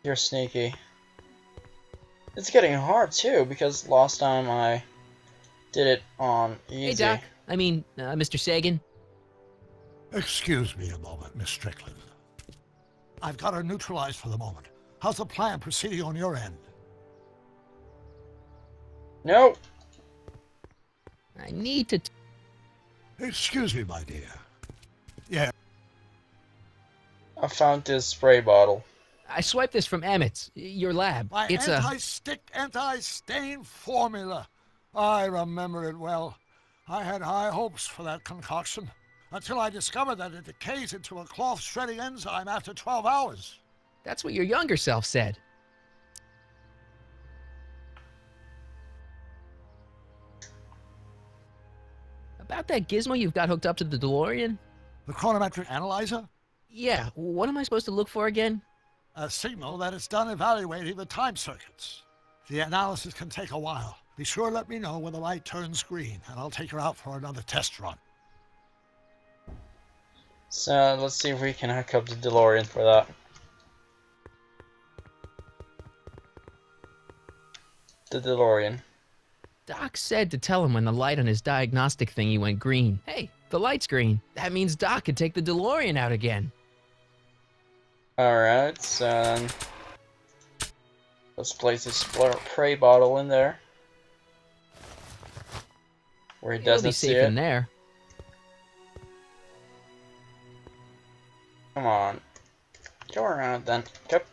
You're sneaky. It's getting hard too, because last time I did it on easy. Hey, Doc. I mean, Mr. Sagan. Excuse me a moment, Miss Strickland. I've got her neutralized for the moment. How's the plan proceeding on your end? Nope. I need to... Excuse me, my dear. Yeah. I found this spray bottle. I swiped this from Emmett's, your lab. My It's anti-stick, anti-stain formula. I remember it well. I had high hopes for that concoction, until I discovered that it decays into a cloth-shredding enzyme after 12 hours. That's what your younger self said. About that gizmo you've got hooked up to the DeLorean? The chronometric analyzer? Yeah, what am I supposed to look for again? A signal that it's done evaluating the time circuits. The analysis can take a while. Be sure to let me know when the light turns green, and I'll take her out for another test run. So let's see if we can hook up the DeLorean for that. The DeLorean. Doc said to tell him when the light on his diagnostic thingy went green. Hey, the light's green. That means Doc could take the DeLorean out again. Alright, so let's place this spray bottle in there. Where he It'll doesn't be see safe it. in there. Come on. Go around then. Yep.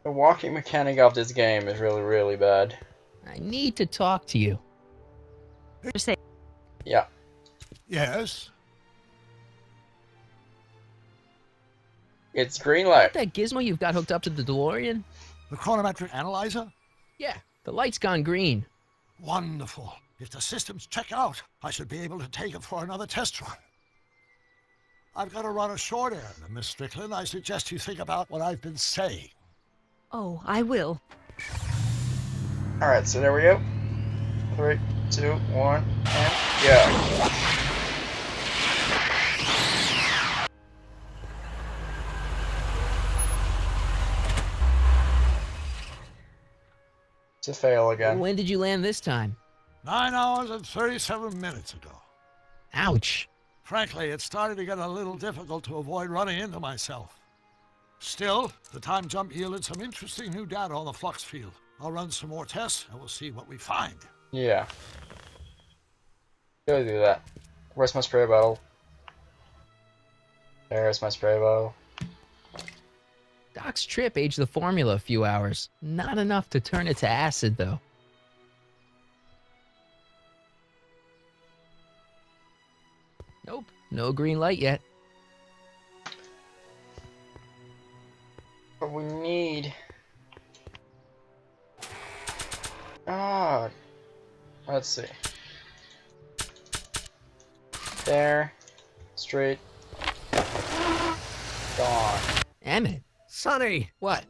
The walking mechanic of this game is really, really bad. I need to talk to you. Yeah. Yes? It's green light. That gizmo you've got hooked up to the DeLorean? The chronometric analyzer? Yeah, the light's gone green. Wonderful. If the systems check out, I should be able to take it for another test run. I've got to run a short errand, Miss Strickland. I suggest you think about what I've been saying. Oh, I will. Alright, so there we go. 3, 2, 1, and go. To fail again. When did you land this time? 9 hours and 37 minutes ago. Ouch. Frankly, it started to get a little difficult to avoid running into myself. Still, the time jump yielded some interesting new data on the flux field. I'll run some more tests and we'll see what we find. Yeah. Go do that. Where's my spray bottle? There's my spray bottle. Doc's trip aged the formula a few hours. Not enough to turn it to acid, though. Nope, no green light yet. But we need... Ah, let's see. There, straight, gone. Emmett. Sonny, What?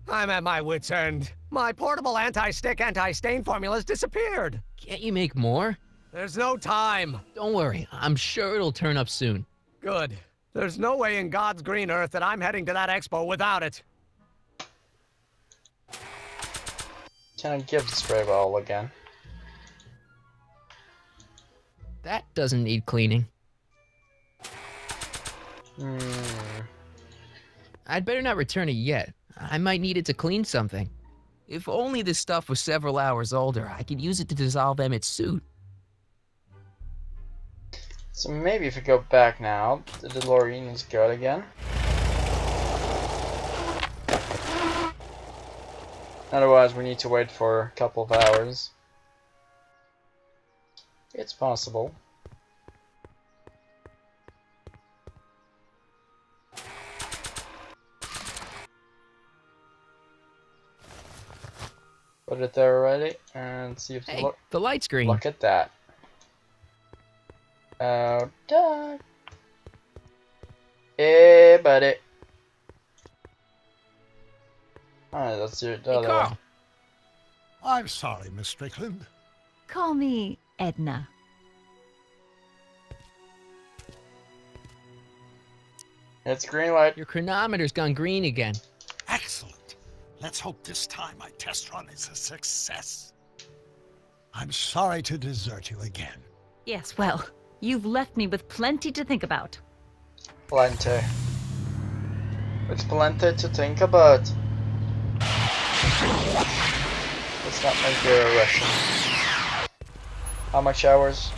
I'm at my wit's end. My portable anti-stick, anti-stain formula's disappeared. Can't you make more? There's no time. Don't worry, I'm sure it'll turn up soon. Good. There's no way in God's green earth that I'm heading to that expo without it. Can I give the spray bottle again? That doesn't need cleaning. I'd better not return it yet. I might need it to clean something. If only this stuff was several hours older, I could use it to dissolve Emmett's suit. So maybe if we go back now, the DeLorean is good again. Otherwise, we need to wait for a couple of hours. It's possible. Put it there already, and see if Hey, the light's green. Look at that. Oh, done. Hey, buddy. Alright, let's do it the Hey, other Carl. one. I'm sorry, Miss Strickland. Call me Edna. It's green light. Your chronometer's gone green again. Excellent. Let's hope this time my test run is a success. I'm sorry to desert you again. Yes, well, you've left me with plenty to think about. Plenty. It's plenty to think about. Let's not make it a Russian. How much hours?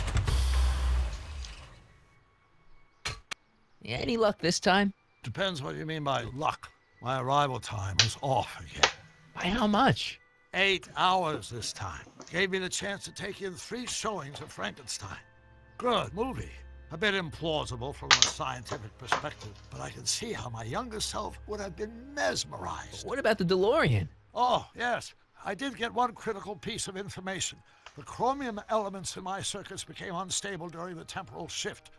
Any luck this time? Depends what you mean by luck. My arrival time was off again. By how much? 8 hours this time. Gave me the chance to take in 3 showings of Frankenstein. Good movie. A bit implausible from a scientific perspective, but I can see how my younger self would have been mesmerized. What about the DeLorean? Oh, yes. I did get one critical piece of information. The chromium elements in my circuits became unstable during the temporal shift.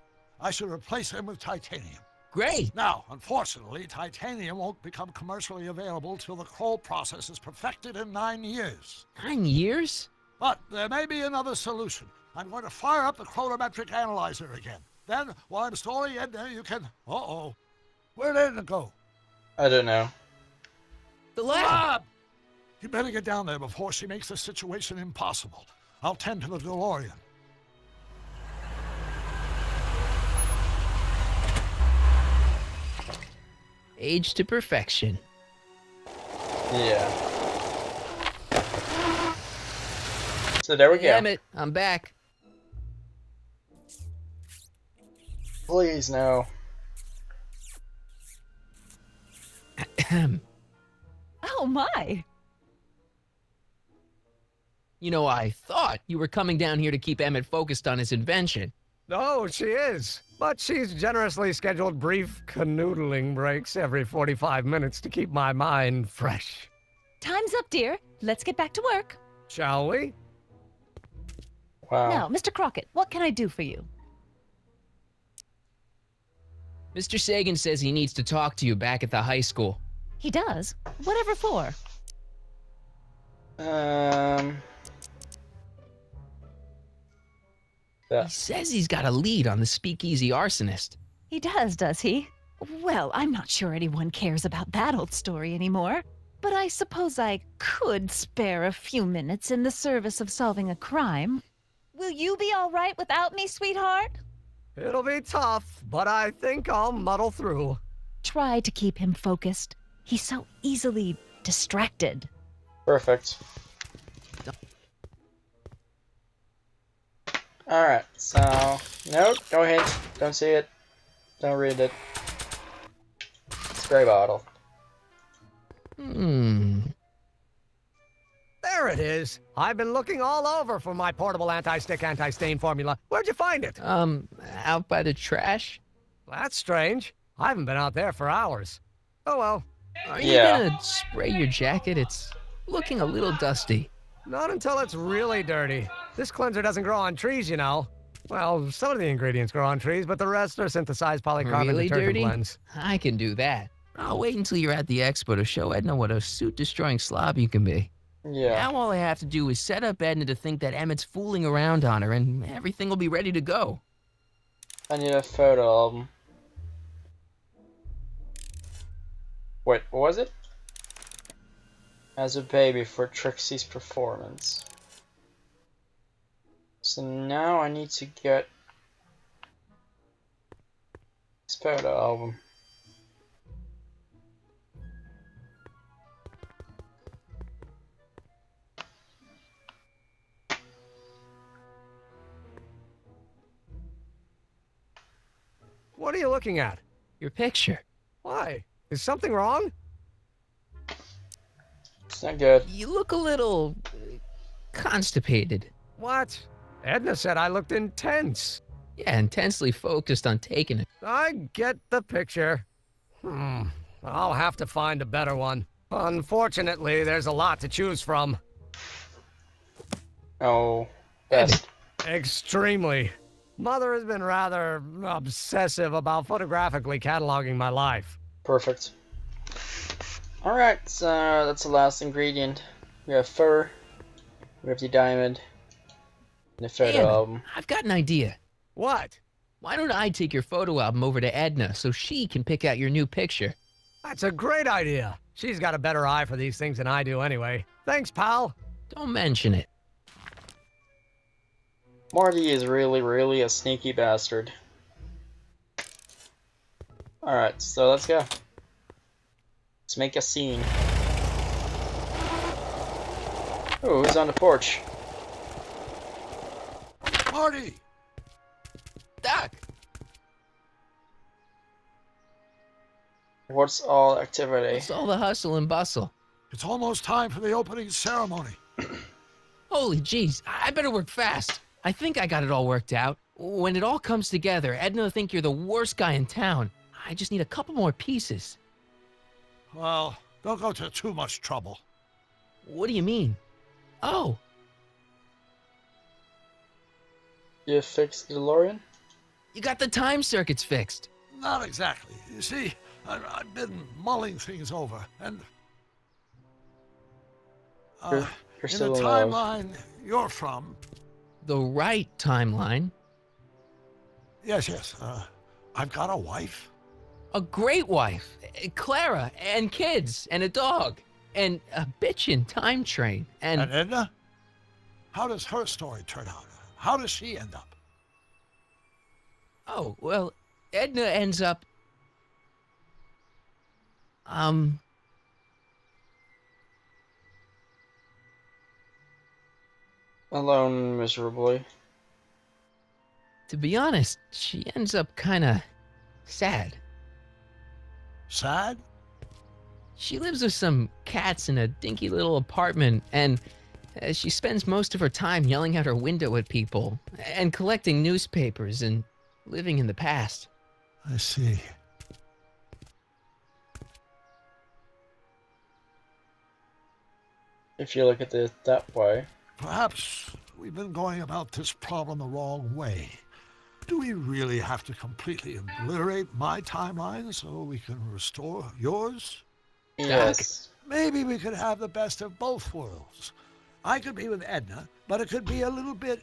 I should replace them with titanium. Great. Now, unfortunately, titanium won't become commercially available till the Kroll process is perfected in 9 years. 9 years? But there may be another solution. I'm going to fire up the chronometric analyzer again. Then, while I'm stalling Edna, you can... Uh-oh. Where'd Edna go? I don't know. The lab. Lab! You better get down there before she makes the situation impossible. I'll tend to the DeLorean. Age to perfection. Yeah. So there we go. Damn it, I'm back. Please, no. Oh my! You know, I thought you were coming down here to keep Emmett focused on his invention. Oh, she is. But she's generously scheduled brief canoodling breaks every 45 minutes to keep my mind fresh. Time's up, dear. Let's get back to work. Shall we? Wow. Now, Mr. Crockett, what can I do for you? Mr. Sagan says he needs to talk to you back at the high school. He does? Whatever for? He says he's got a lead on the speakeasy arsonist. He does he? Well, I'm not sure anyone cares about that old story anymore. But I suppose I could spare a few minutes in the service of solving a crime. Will you be all right without me, sweetheart? It'll be tough, but I think I'll muddle through. Try to keep him focused. He's so easily distracted. Perfect. Alright, so... Nope, no hint. Don't see it. Don't read it. Spray bottle. There it is. I've been looking all over for my portable anti-stick, anti-stain formula. Where'd you find it? Out by the trash? That's strange. I haven't been out there for hours. Oh well. Are you gonna spray your jacket? It's looking a little dusty. Not until it's really dirty. This cleanser doesn't grow on trees, you know. Well, some of the ingredients grow on trees, but the rest are synthesized polycarbonate Really detergent dirty? blends. I can do that. I'll wait until you're at the expo to show Edna what a suit-destroying slob you can be. Yeah. Now all I have to do is set up Edna to think that Emmett's fooling around on her, and everything will be ready to go. I need a photo album. Wait, what was it? As a baby for Trixie's performance. So now I need to get this photo album. What are you looking at? Your picture. Why? Is something wrong? It's not good. You look a little constipated. What? Edna said I looked intense. Yeah, intensely focused on taking it. I get the picture. I'll have to find a better one. Unfortunately, there's a lot to choose from. Oh, best. Extremely. Mother has been rather obsessive about photographically cataloging my life. Perfect. Alright, so that's the last ingredient. We have fur, we have the diamond, and the photo Damn it, album. I've got an idea. What? Why don't I take your photo album over to Edna so she can pick out your new picture? That's a great idea. She's got a better eye for these things than I do anyway. Thanks, pal. Don't mention it. Marty is really a sneaky bastard. Alright, so let's go. Let's make a scene. Oh, who's on the porch? Marty! Doc! What's all activity? What's all the hustle and bustle? It's almost time for the opening ceremony. Holy jeez, I better work fast. I think I got it all worked out. When it all comes together, Edna will think you're the worst guy in town. I just need a couple more pieces. Well, don't go to too much trouble. What do you mean? Oh, You fixed the DeLorean? you got the time circuits fixed. Not exactly. You see, I've been mulling things over, and You're in still the in love. timeline you're from, The right timeline. yes, I've got a wife. A great wife, Clara, and kids, and a dog, and a bitchin' time train, And Edna? How does her story turn out? How does she end up? oh, well, Edna ends up, Alone miserably. to be honest, she ends up kinda sad. Sad? She lives with some cats in a dinky little apartment, and she spends most of her time yelling out her window at people, and collecting newspapers, and living in the past. I see. If you look at it that way. Perhaps we've been going about this problem the wrong way. Do we really have to completely obliterate my timeline so we can restore yours? Yes. Maybe we could have the best of both worlds. I could be with Edna, but it could be a little bit,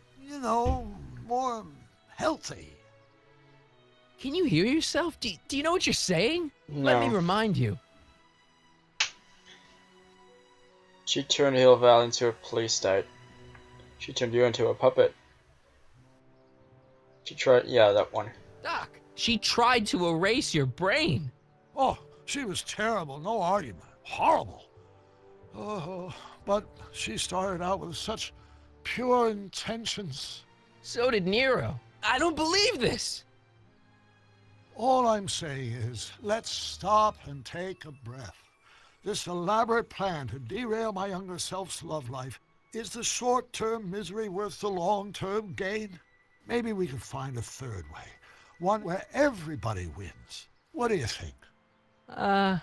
more healthy. Can you hear yourself? Do you know what you're saying? No. Let me remind you. She turned Hill Valley into a police state. She turned you into a puppet. She tried, yeah, that one. Doc, she tried to erase your brain. Oh, she was terrible, no argument. Horrible. Oh, but she started out with such pure intentions. So did Nero. I don't believe this. All I'm saying is, let's stop and take a breath. This elaborate plan to derail my younger self's love life, is the short-term misery worth the long-term gain? Maybe we can find a third way, one where everybody wins. What do you think? I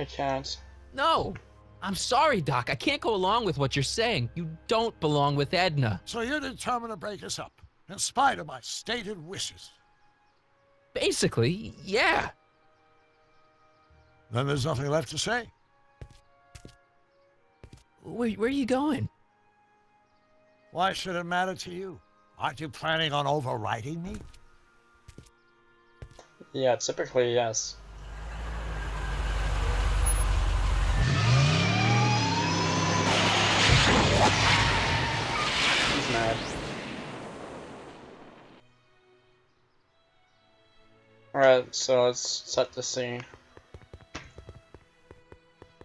can't. No. I'm sorry, Doc. I can't go along with what you're saying. You don't belong with Edna. So you're determined to break us up, in spite of my stated wishes. Basically, yeah. Then there's nothing left to say. Where are you going? Why should it matter to you? Aren't you planning on overriding me? Yeah, typically, yes. He's mad. Alright, so let's set the scene.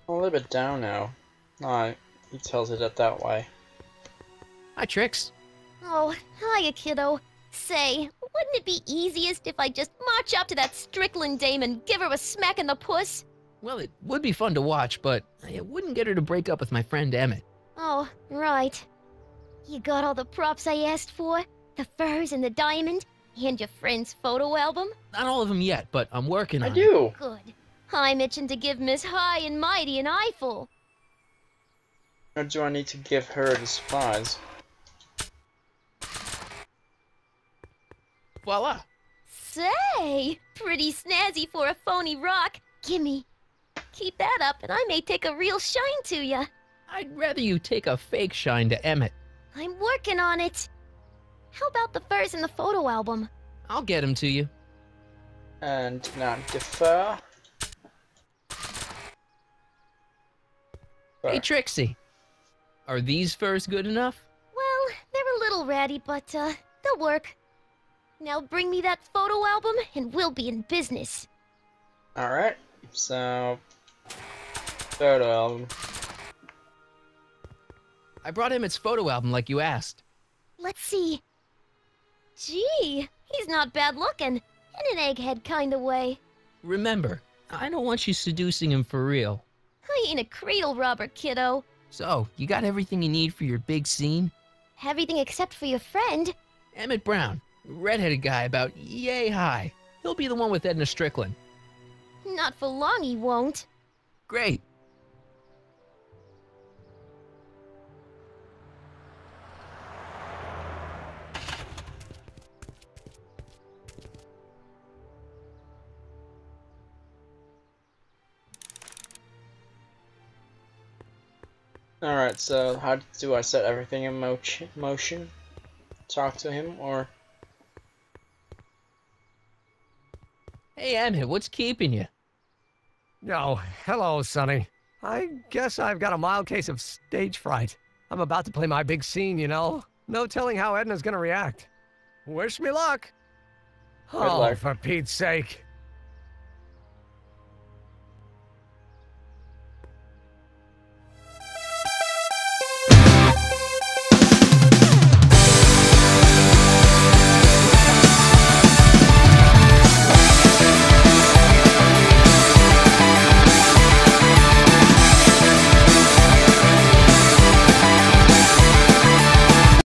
I'm a little bit down now. Alright, he tells it that way. Hi, Trix. Oh, hiya, kiddo. Say, wouldn't it be easiest if I just march up to that Strickland dame and give her a smack in the puss? Well, it would be fun to watch, but it wouldn't get her to break up with my friend Emmett. Oh, right. You got all the props I asked for? The furs and the diamond? And your friend's photo album? Not all of them yet, but I'm working on I it. do! Good. I'm itching to give Miss High and Mighty an eyeful. Or do I need to give her the supplies? Voila. Say, pretty snazzy for a phony rock. Gimme. Keep that up and I may take a real shine to ya. I'd rather you take a fake shine to Emmett. I'm working on it. How about the furs in the photo album? I'll get him to you. And now defer. Hey, Trixie. Are these furs good enough? Well, they're a little ratty, but they'll work. Now bring me that photo album and we'll be in business. Alright, so photo album. I brought him its photo album like you asked. Let's see. Gee, he's not bad looking. In an egghead kind of way. Remember, I don't want you seducing him for real. I ain't a cradle robber, kiddo. So, you got everything you need for your big scene? Everything except for your friend. Emmett Brown, redheaded guy about yay high. He'll be the one with Edna Strickland. Not for long, he won't. Great. Alright, so how do I set everything in motion? Talk to him, or... Hey, Emmett, what's keeping you? Oh, hello, Sonny. I guess I've got a mild case of stage fright. I'm about to play my big scene, you know? No telling how Edna's gonna react. Wish me luck. Good Oh, luck. for Pete's sake.